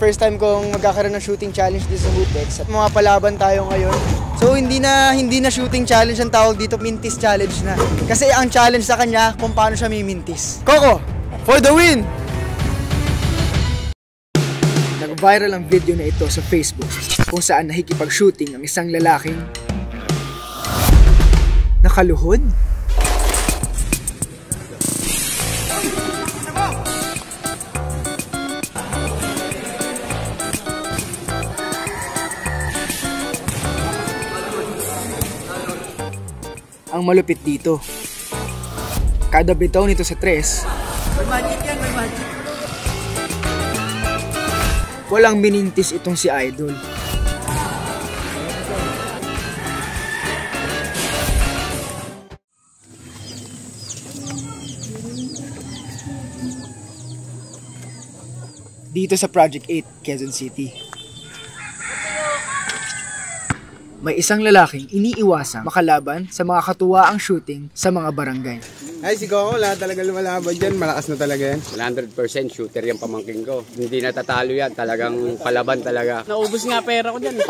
First time kong magkakaroon ng shooting challenge dito sa Hoopex. At mga palaban tayo ngayon. So hindi na shooting challenge ang tawag dito, mintis challenge na. Kasi ang challenge sa kanya kung paano siya mimintis. Coco, for the win! Nag-viral ang video na ito sa Facebook kung saan nakikipag-shooting ang isang lalaking nakaluhod. Ang malupit dito, kada bitaw nito sa tres, may magic yan, may magic. Walang minintis itong si Idol. Dito sa Project 8, Quezon City. May isang lalaking iniiwasang makalaban sa mga katuwaang shooting sa mga barangay. Ay, si Coco, lahat talaga lumalaban dyan. Malakas na talaga yan. 100% shooter yung pamangking ko. Hindi natatalo yan. Talagang palaban talaga. Naubos nga pera ko dyan.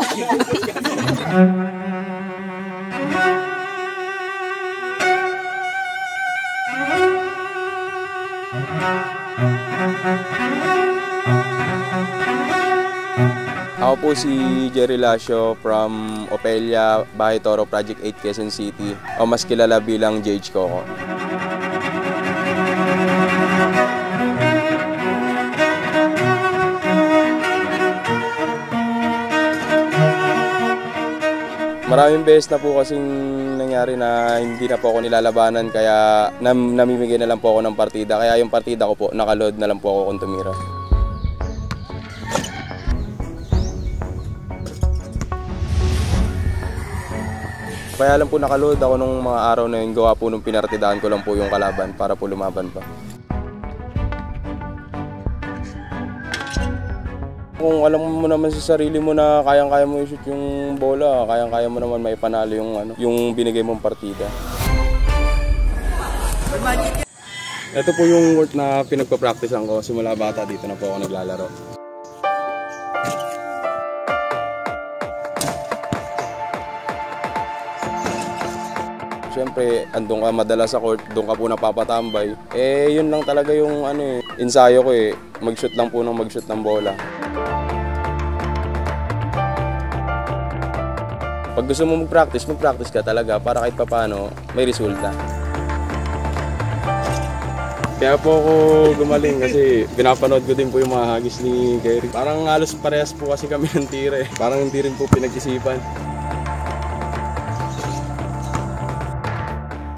Ako po si Jerry Lacio from Opelia, Bahay Toro, Project 8, Quezon City. O mas kilala bilang JH Coco. Maraming beses na po kasing nangyari na hindi na po ako nilalabanan kaya namimigay na lang po ako ng partida. Kaya yung partida ko po, nakaload na lang po ako kung tumira. Kaya lang po nakaload ako nung mga araw na yun, gawa po nung pinartidahan ko lang po yung kalaban para po lumaban pa. Kung alam mo naman sa sarili mo na kayang-kaya mo i-shoot yung bola, kayang-kaya mo naman may panalo yung binigay mong partida. Ito po yung work na pinagpa-practicean ko. Simula bata dito na po ako naglalaro. Siyempre, andun ka madalas sa court, doon ka po napapatambay. Yun lang talaga yung ensayo ko mag-shoot lang po ng mag-shoot ng bola. Pag gusto mo mag-practice ka talaga para kahit papaano may resulta. Kaya po ako gumaling kasi pinapanood ko din po yung mga hagis ni Gary. Parang halos parehas po kasi kami ng tira. Parang hindi rin po pinag-isipan.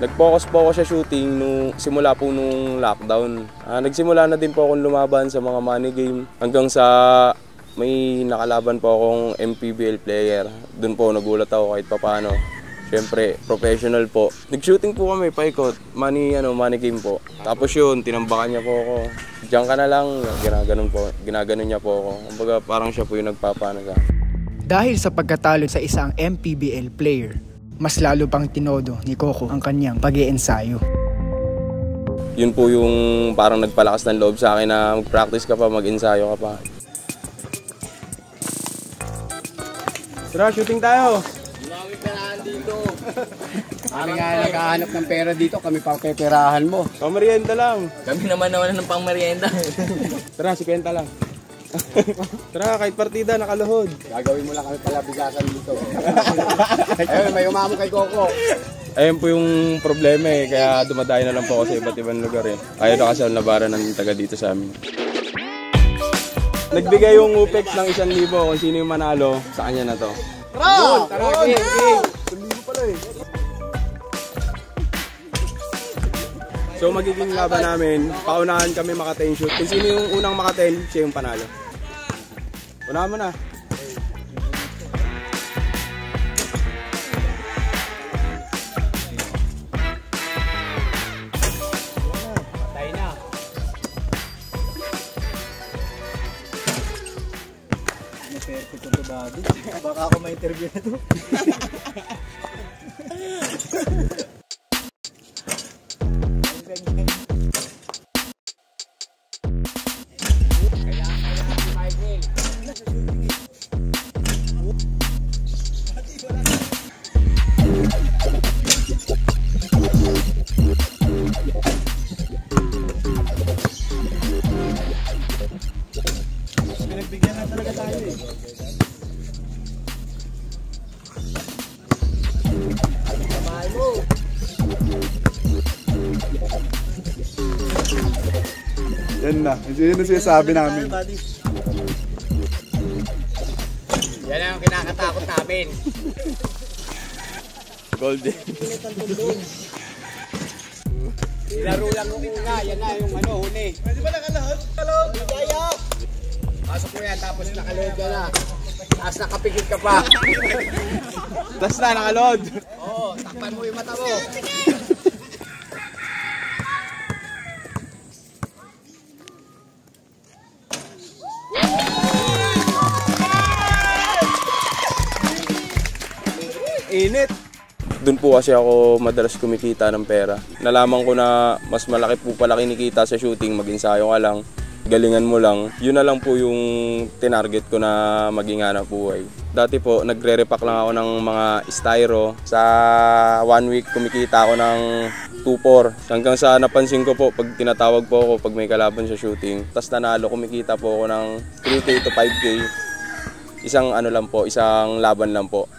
Nag-focus po ako sa shooting simula po nung lockdown. Nagsimula na din po akong lumaban sa mga money game hanggang sa may nakalaban po akong MPBL player. Doon po nagulat ako kahit papaano. Siyempre, professional po. Nag-shooting po kami, paikot, money game po. Tapos yun, tinambakan niya po ako. Diyan ka na lang, ginaganon niya po ako. Kumbaga parang siya po yung nagpapano sa akin. Dahil sa pagkatalo sa isang MPBL player, mas lalo pang tinodo ni Coco ang kanyang pag-iensayo. Yun po yung parang nagpalakas ng loob sa akin na mag-practice ka pa, mag-ensayo ka pa. Tara, shooting tayo! Marami perahan dito. Kami nga naghahanap ng pera dito, kami pang peperahan mo. Pamerienda lang. Kami naman nawalan ng pangmerienda. Tara, 50 lang. Tara, kahit partida, nakaluhod. Gagawin mo lang kami pala bigasan dito. Ayun, may umamo kay Coco. Ayun po yung problema kaya dumadayo na lang po ako sa iba't ibang lugar Ayaw na kasi ang labaran ng taga dito sa amin. Nagbigay yung UPEX ng 1,000 kung sino yung manalo, sa kanya na to. Tara! Tara, game! 1,000 pala So magiging laban namin, paunahan kami maka-10 shoot. Kung sino yung unang maka-10, siya yung panalo. Unahan mo na. Patay na. Ano perfect ito bago? Baka ako ma-interview na ito. Yan na. Yun na sinasabi namin. Yan ang kinakatakot namin. Golden. Laro lang yung una, yan na yung ano, huni. Pwede ba nakalahod? Nakalahod, kaya! Pasok mo yan, tapos nakalahod ka na. Tapos nakapikit ka pa. Tas na, nakalod. Oo, takpan mo yung mata mo. Init. Doon po kasi ako madalas kumikita ng pera. Nalaman ko na mas malaki po pala kinikita sa shooting, mag-ensayo ka lang, galingan mo lang. Yun na lang po yung tinarget ko na maging hanap buhay. Dati po, nagre-repack lang ako ng mga styro. Sa 1 week, kumikita ako ng 2-4. Hanggang sa napansin ko po, pag tinatawag po ako, pag may kalaban sa shooting, tas nanalo, kumikita po ako ng 3K to 5K. Isang ano lang po, isang laban lang po.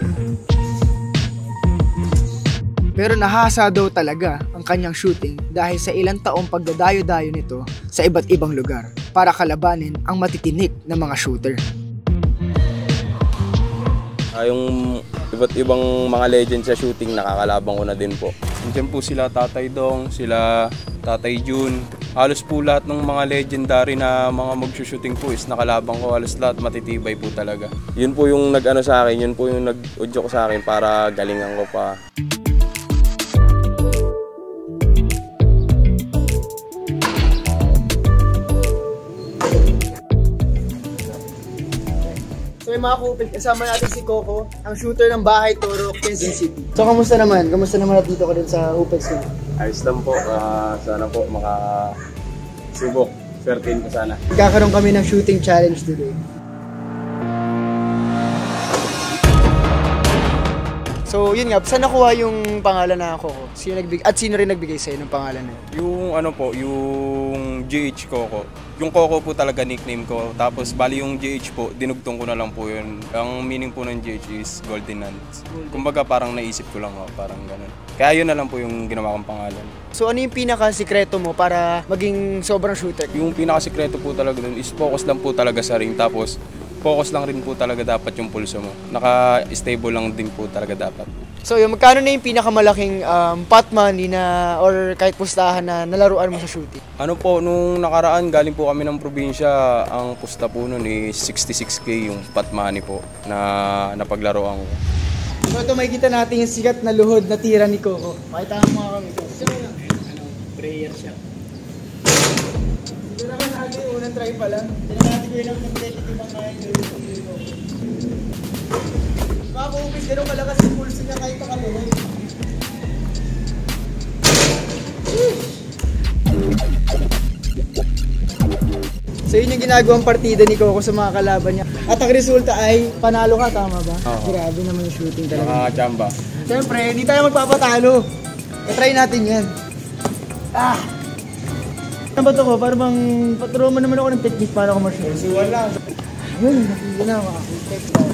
Pero nahasa daw talaga ang kanyang shooting dahil sa ilang taong pagdadayo-dayo nito sa iba't ibang lugar para kalabanin ang matitinik na mga shooter. Yung iba't ibang mga legend sa shooting, nakakalaban ko na din po. Nandiyan po sila Tatay Dong, sila Tatay Jun. Halos po lahat ng mga legendary na mga mag-shooting po is nakalabang ko. Halos lahat matitibay po talaga. Yun po yung nag-ano sa akin, yun po yung nag-udyo ko sa akin para galingan ko pa. So yung mga kupit, kasama natin si Coco, ang shooter ng Bahay Toro, Quezon City. So kamusta naman? Kamusta naman at dito ka din sa Upex mo? Ayos lang po. Sana po makasubok. Swertein ko sana. Magkakaroon kami ng shooting challenge today. So yun nga, saan nakuha yung pangalan na Coco? Sino rin nagbigay sa'yo ng pangalan na yun? Yung ano po, yung GH Coco. Yung Coco po talaga nickname ko. Tapos bali yung GH po, dinugtong ko na lang po yun. Ang meaning po ng GH is Golden Nuns. Kumbaga parang naisip ko lang, parang ganun. Kaya yun na lang po yung ginawa kong pangalan. So ano yung pinaka-sikreto mo para maging sobrang shooter? Yung pinakasikreto po talaga dun is focus lang po talaga sa ring. Tapos focus lang rin po talaga dapat yung pulso mo. Naka-stable lang din po talaga dapat. So yung magkano na yung pinakamalaking pot money na or kahit pustahan na nalaruan mo sa shooting? Ano po, nung nakaraan galing po kami ng probinsya, ang pusta po nun is 66K yung pot money po na napaglaruan ko. So ito makikita natin yung sikat na luhod na tira ni Coco. Makita mo mga kami ito. Prayer siya. Ito naman natin yung unang try pa lang. Tignan natin ko yun ang competitive ang kaya yung mga kupis, gano'ng kalakas yung pulso niya kahit nakaluhod. So yun yung ginagawang partida ni Coco sa mga kalaban niya. At ang resulta ay panalo ka, tama ba? Grabe naman yung shooting talaga. Nakakachamba. Siyempre, hindi tayo magpapatalo. I-try natin yan. Ano ba ito ko? Para bang paturo mo naman ako ng technique para ako ma-show. So wala. Yun, nakikita na mga technique lang.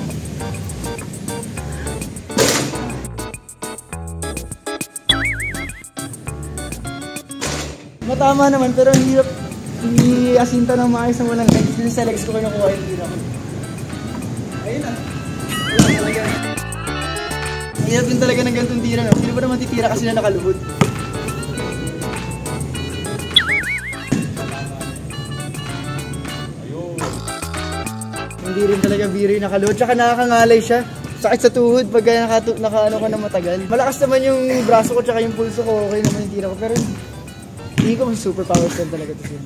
Matama naman, pero ang hirap i-asinta ng maayos na walang legs. Dito sa legs ko kayo nakuha yung tira ko. Ayun na. Hirap din talaga ng ganitong tira. No? Sino ba naman titira kasi na nakaluhod? Hindi rin talaga biro yung nakaluhod. Tsaka nakakangalay siya. Sakit sa tuhod pag naka-ano ka na matagal. Malakas naman yung braso ko tsaka yung pulso ko. Okay naman yung tira ko. Pero hindi ko superpowers lang talaga ito siya.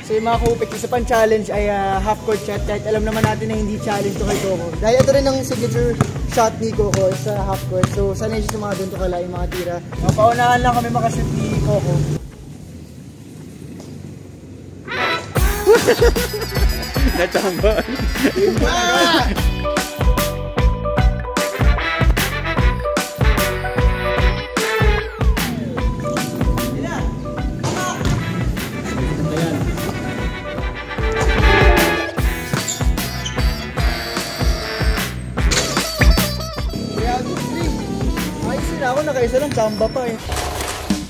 So yung mga kupit, isa pang challenge ay half-court shot. Kahit alam naman natin na hindi challenge to kay Coco. Dahil ito rin ang signature shot ni Coco sa half-court. So sanay siya sa mga doon to kala yung mga tira. Paunahan lang kami makashoot ni Coco. Natamba. isa lang, chamba pa eh.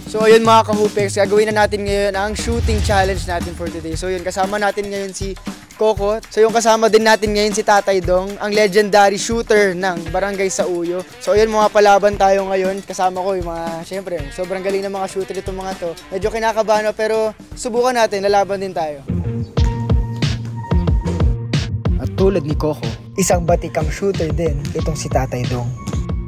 So ayun mga ka-Hoopex, gagawin na natin ngayon ang shooting challenge natin for today. So yun, kasama natin ngayon si Coco. So yung kasama din natin ngayon si Tatay Dong, ang legendary shooter ng Barangay Sauyo. So ayun, mga palaban tayo ngayon. Kasama ko yung mga, syempre, sobrang galing ng mga shooter itong mga to. Medyo kinakabahan pero subukan natin, lalaban din tayo. At tulad ni Coco, isang batikang shooter din itong si Tatay Dong.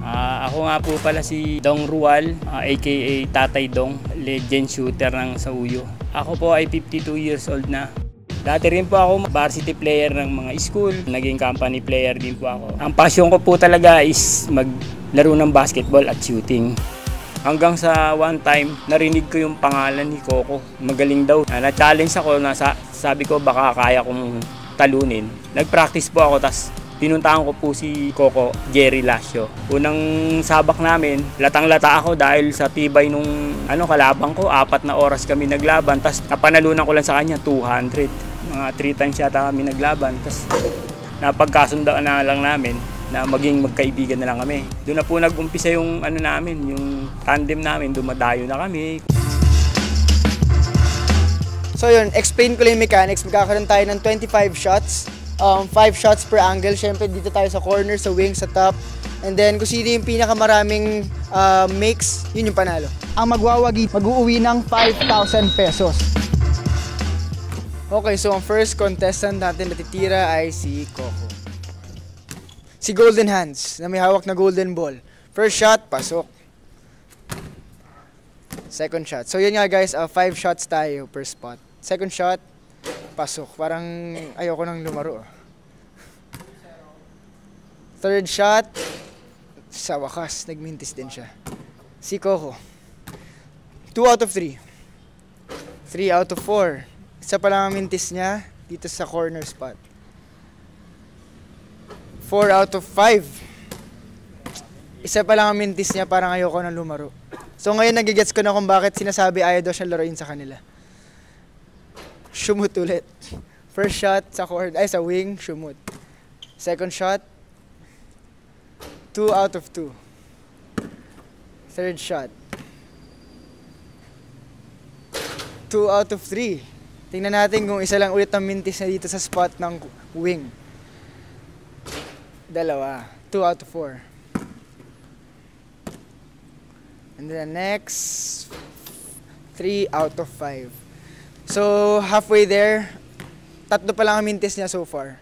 Ako nga po pala si Dong Rual, aka Tatay Dong, legend shooter ng Sauyo. Ako po ay 52 years old na. Dati rin po ako varsity player ng mga school, naging company player din po ako. Ang passion ko po talaga is maglaro ng basketball at shooting. Hanggang sa one time, narinig ko yung pangalan ni Coco. Magaling daw. Na-challenge ako, sabi ko baka kaya kong talunin. Nag-practice po ako, tas pinuntahan ko po si Coco, Jerry Lacio. Unang sabak namin, latang-lata ako dahil sa tibay nung kalabang ko. 4 na oras kami naglaban, tas napanalunan ko lang sa kanya 200. Mga 3 times yata kami naglaban, tas napagkasundaan na lang namin na maging magkaibigan na lang kami. Doon na po nag-umpisa yung namin, yung tandem namin, dumadayo na kami. So yun, explain ko lang yung mechanics. Magkakaroon tayo ng 25 shots. 5 shots per angle. Siyempre dito tayo sa corner, sa wing, sa top. And then kung sino yung pinakamaraming makes, yun yung panalo. Ang magwawagi, mag-uuwi ng 5,000 pesos. Okay, so ang first contestant natin na titira ay si Coco. Si Golden Hands, na may hawak na golden ball. First shot, pasok. Second shot. So yun nga guys, 5 shots tayo per spot. Second shot, pasok. Parang ayoko nang lumaro. Third shot, sa wakas, nagmintis din siya. Si Coco. 2 out of 3. 3 out of 4. Isa pa lang ang mintis niya dito sa corner spot. 4 out of 5. Isa pa lang ang mintis niya, parang ayoko nang lumaro. So ngayon nagigets ko na kung bakit sinasabi ayaw daw siya laruin sa kanila. Shumut ulit. First shot sa corner, sa wing, shumut. Second shot, 2 out of 2. Third shot, 2 out of 3. Tingnan natin kung isa lang ulit ang mintis na dito sa spot ng wing. Dalawa, 2 out of 4. And then next, 3 out of 5. So, halfway there, 3 pa lang ang mintis niya so far.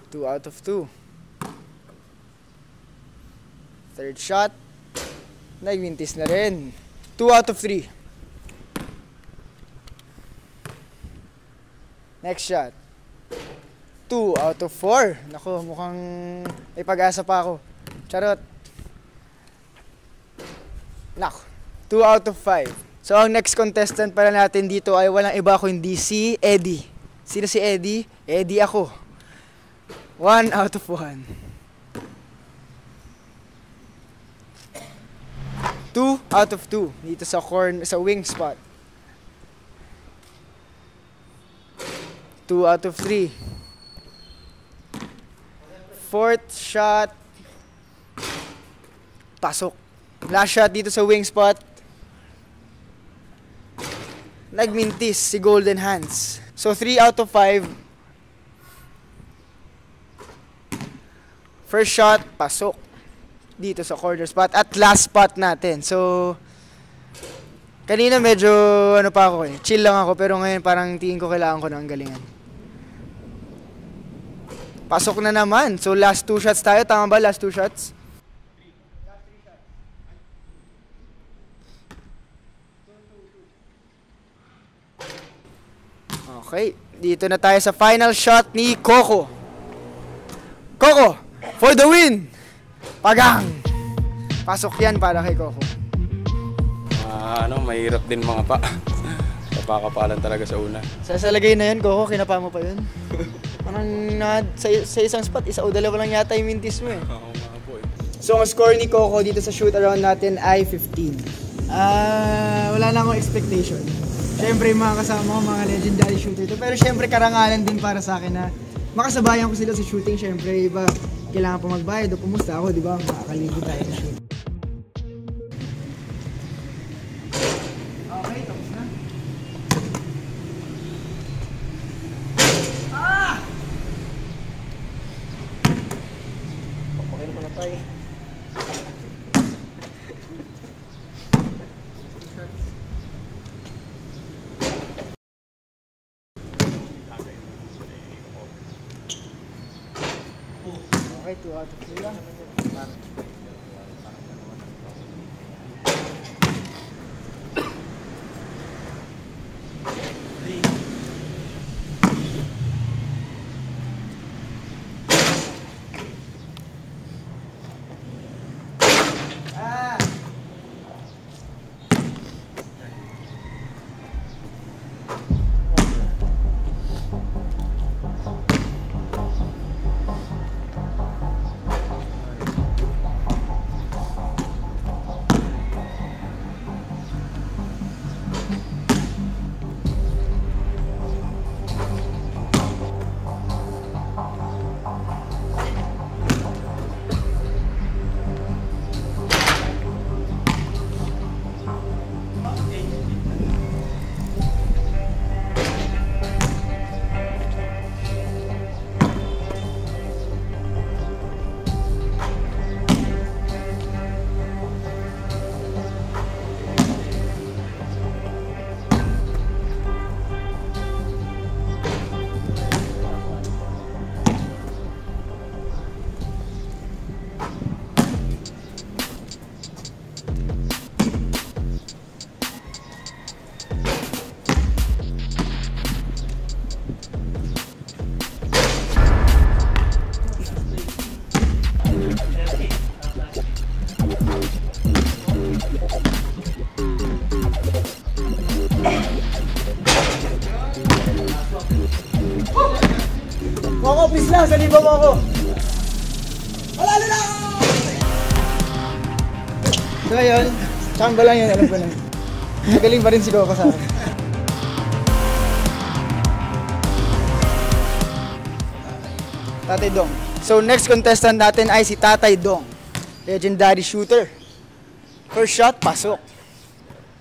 Two out of 2. Third shot, nagmintis na rin. 2 out of 3. Next shot, 2 out of 4. Naku, mukhang may pag-asa pa ako. Charot. Naku, 2 out of 5. So, ang next contestant pala natin dito ay walang iba kundi si Eddie. Sino si Eddie? Eddie ako. 1 out of 1. 2 out of 2. Dito sa corner, sa wing spot. 2 out of 3. Fourth shot, pasok. Last shot dito sa wing spot, nagmintis si Golden Hands. So 3 out of 5. First shot, pasok dito sa corner spot at last spot natin. So kanina medyo pa ako chill lang ako, pero ngayon parang tingin ko kailangan ko ng galingan. Pasok na naman. So last 2 shots tayo. Tama ba? Last 2 shots? Okay. Dito na tayo sa final shot ni Coco. Coco! For the win! Pagang! Pasok yan para kay Coco. Mahirap din mga pa. Napakapalan talaga sa una. Sa lagay na yun, Coco, kinapa mo pa yun. Parang sa isang spot, isa o dalawa lang yata yung mintis mo eh. Oo nga po eh. So ang score ni Coco dito sa shoot around natin ay 15. Wala na akong expectation. Siyempre mga kasama ko, mga legendary shooter ito. Pero siyempre karangalan din para sa akin na makasabayan ko sila sa shooting. Syempre, iba kailangan pa magbayad o pumusta ako, di ba? Makakaligo tayo na shoot. Okay, tapos na. Papakin ko na tayo. Okay, 2 out of 3 lang. Moko, please lang, saliba mo ako. Wala na lang! So ayun, chamba lang yun, alam ko na. Magaling pa rin si Coco sa akin. Tatay Dong. So next contestant natin ay si Tatay Dong. Legendary shooter. First shot, pasok.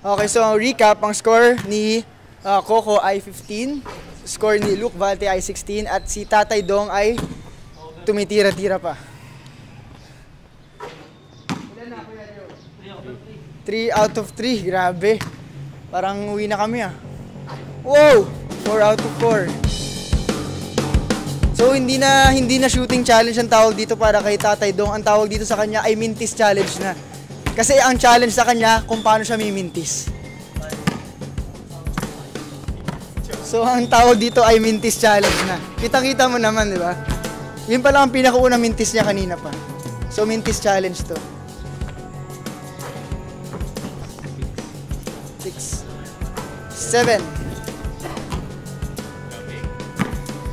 Okay, so recap, ang score ni Coco ay 15. Score ni Luke Valte ay 16 at si Tatay Dong ay tumitira-tira pa. 3 out of 3, grabe. Parang uwi na kami ah. Wow! 4 out of 4. So hindi na shooting challenge ang tawag dito para kay Tatay Dong. Ang tawag dito sa kanya ay mintis challenge na. Kasi ang challenge sa kanya kung paano siya mimintis. So, ang tawag dito ay mintis challenge na. Kitang-kita mo naman, di ba? Yun pala ang pinakaunang mintis niya kanina pa. So, mintis challenge to. 6 7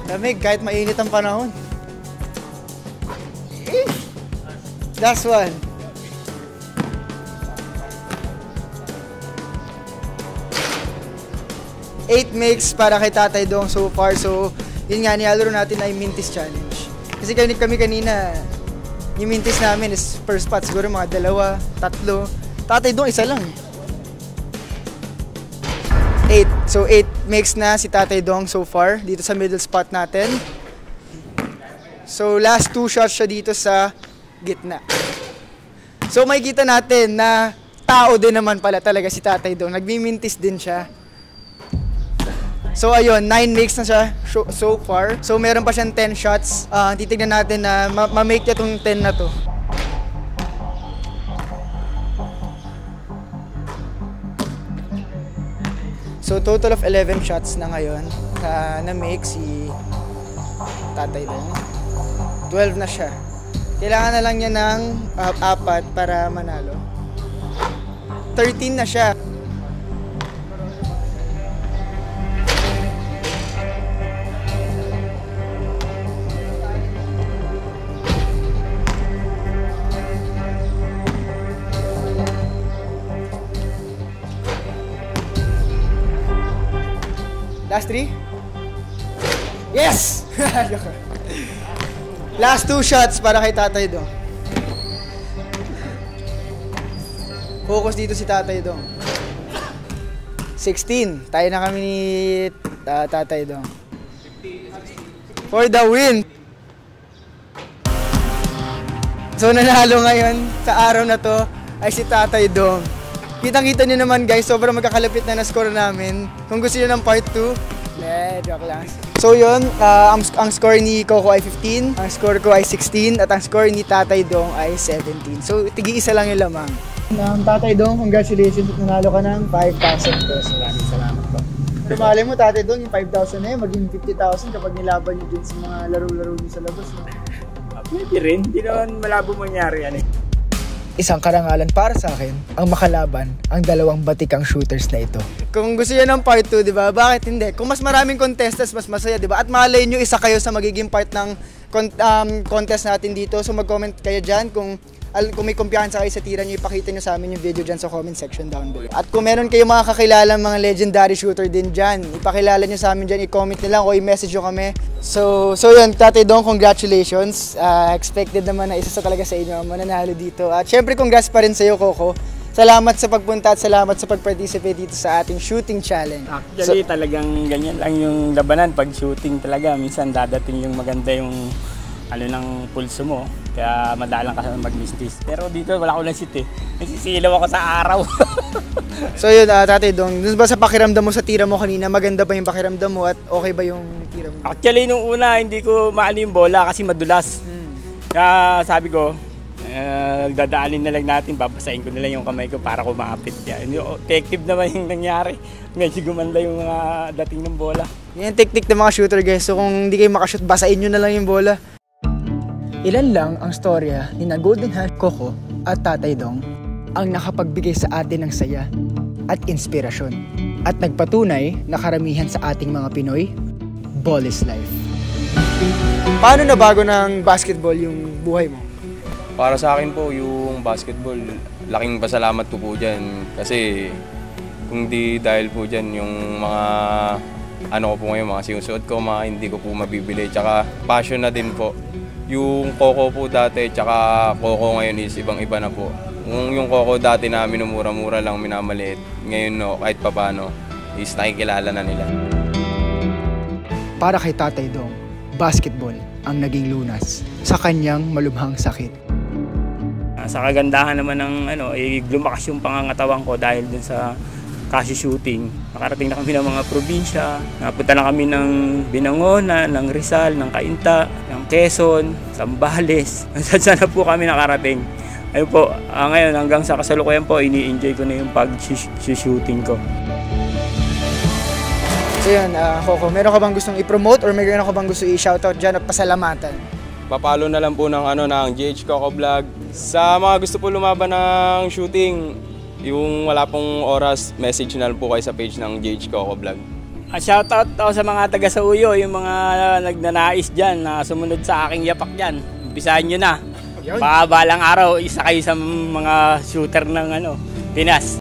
Lamig, kahit mainit ang panahon. Last one. 8 makes para kay Tatay Dong so far. So, yun nga, nilalaro natin ay mintis challenge. Kasi kami kanina, yung mintis namin is per spot. Siguro mga 2, 3. Tatay Dong, isa lang. 8. So, 8 makes na si Tatay Dong so far dito sa middle spot natin. So, last 2 shots siya dito sa gitna. So, makikita natin na tao din naman pala talaga si Tatay Dong. Nagmimintis din siya. So ayun, 9 makes na siya so far. So meron pa siyang 10 shots. Titignan natin na ma-make niya itong 10 na to. So total of 11 shots na ngayon na make si Tatay Dong. 12 na siya. Kailangan na lang niya ng 4 para manalo. 13 na siya. Last 3? Yes! Last 2 shots para kay Tatay Dong. Focus dito si Tatay Dong. 16. Tayo na kami ni Tatay Dong. For the win! So nanalo ngayon sa araw na to ay si Tatay Dong. Kitang-kita nyo naman guys, sobrang magkakalapit na score namin. Kung gusto nyo ng part 2, joke lang. So yun, ang score ni Coco ay 15, ang score ko ay 16, at ang score ni Tatay Dong ay 17. So tigi-isa lang yung lamang. Tatay Dong, congratulations at nanalo ka ng 5,000 pesos. Maraming salamat po. Tumali mo Tatay Dong, yung 5,000 na yun, maging 50,000 kapag nilaban nyo dun sa mga laro-laro nyo sa labas. No? Pwede rin, hindi naman malabo mangyari yan eh. Isang karangalan para sa akin ang makalaban ang dalawang batikang shooters na ito. Kung gusto niyo ng part 2, 'di ba? Bakit hindi? Kung mas maraming contestants, mas masaya, 'di ba? At malay niyo isa kayo sa magiging part ng contest natin dito. So mag-comment kayo diyan kung may kumpiyansa kayo sa tira niyo, ipakita niyo sa amin yung video diyan sa comment section down below. At kung meron kayo mga kakilala mga legendary shooter din diyan, ipakilala niyo sa amin diyan, i-comment niyo lang o i-message niyo kami. So yun, Tatay Dong, congratulations. Expected naman na isa sa talaga sa inyo ang mananalo dito. At syempre congrats pa rin sa iyo, Coco. Salamat sa pagpunta at salamat sa pag-participate dito sa ating shooting challenge. Actually, talagang ganyan lang yung labanan pag shooting talaga. Minsan dadating yung maganda yung ng pulso mo. Kaya madalang ka sa mag-mistis. Pero dito wala ko lang sit eh. Nagsisilaw ako sa araw. So yun, Tatay Dong, dun ba sa pakiramdam mo sa tira mo kanina, maganda ba yung pakiramdam mo at okay ba yung tira mo? Actually, nung una, hindi ko maano yung bola kasi madulas. Kaya sabi ko, dadaanin na lang natin, babasahin ko na lang yung kamay ko para kumapit. Effective naman yung nangyari. Medyo gumanda yung mga dating ng bola. Yan yung technique ng mga shooter guys. So kung hindi kayo makashoot, basahin nyo na lang yung bola. Ilan lang ang storya ni na Golden Hand, Coco at Tatay Dong ang nakapagbigay sa atin ng saya at inspirasyon. At nagpatunay na karamihan sa ating mga Pinoy, ball is life. Paano nabago ng basketball yung buhay mo? Para sa akin po, yung basketball, laking pasalamat ko po dyan. Kasi kung di dahil po dyan, yung mga ko po ngayon, mga sinusuot ko, mga hindi ko po mabibili. Tsaka passion na din po. Yung Coco po dati, tsaka Coco ngayon is ibang-iba na po. Yung Coco dati na minumura-mura lang, minamaliit. Ngayon no, kahit papano, is nakikilala na nila. Para kay Tatay Dong, basketball ang naging lunas sa kanyang malubhang sakit. Sa kagandahan naman ng lumakas yung pangangatawan ko dahil dun sa kasi shooting. Nakarating na kami ng mga probinsya, napunta na kami ng Binangonan, ng Rizal, ng Cainta, ng Quezon, Zambales. Saan na po kami nakarating. Ayun po, ngayon hanggang sa kasalukuyan po, ini-enjoy ko na yung pag-shooting ko. So yun, Coco, meron ka bang gustong i-promote or meron ka bang gusto i-shoutout dyan at pasalamatan? Papalo na lang po ng GH Coco Vlog. Sa mga gusto po lumaban ng shooting, yung wala pong oras, message na lang po kayo sa page ng GH Coco Vlog. Shoutout ako sa mga taga sa Uyo, yung mga nagnanais dyan na sumunod sa aking yapak dyan. Umpisahan nyo na. Balang araw, isa kayo sa mga shooter ng Pinas.